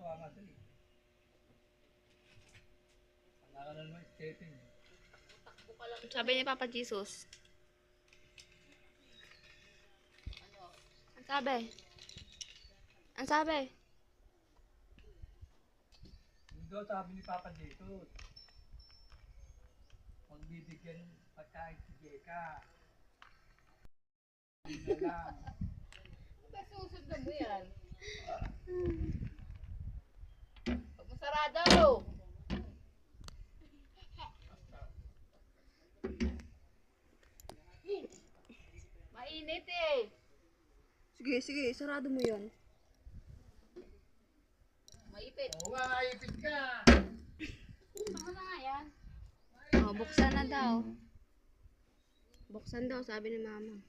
Natuwa nga sila. Wala ka na naman stepping. Sabi ni Papa Jesus. Ang sabi? Ang sabi? Hindi sabi ni Papa Jesus. Magbibigyan pagkain si Jeka. Hindi na lang. Ba't susundan mo yan? Pag masarado! Mainit eh! Sige, sige. Sarado mo yun. Maipit. Oo nga, ipit ka. Ano na nga yan? Oh, buksan na daw. Buksan daw, sabi ni Mama.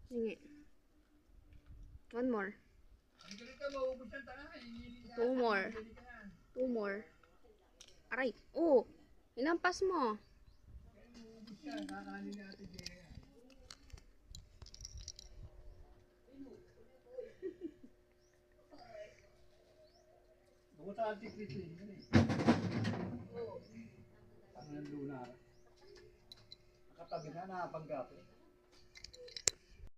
Sige. One more. Ang galit ka, maubos ang tanga. Two more. Two more. Aray. Oh, hinampas mo. Maubos ka, kakanin natin Jeka. Ako sa anti-Christine, yun eh. Oo. Ang nanlunar. Nakatabi na, nakapanggapit.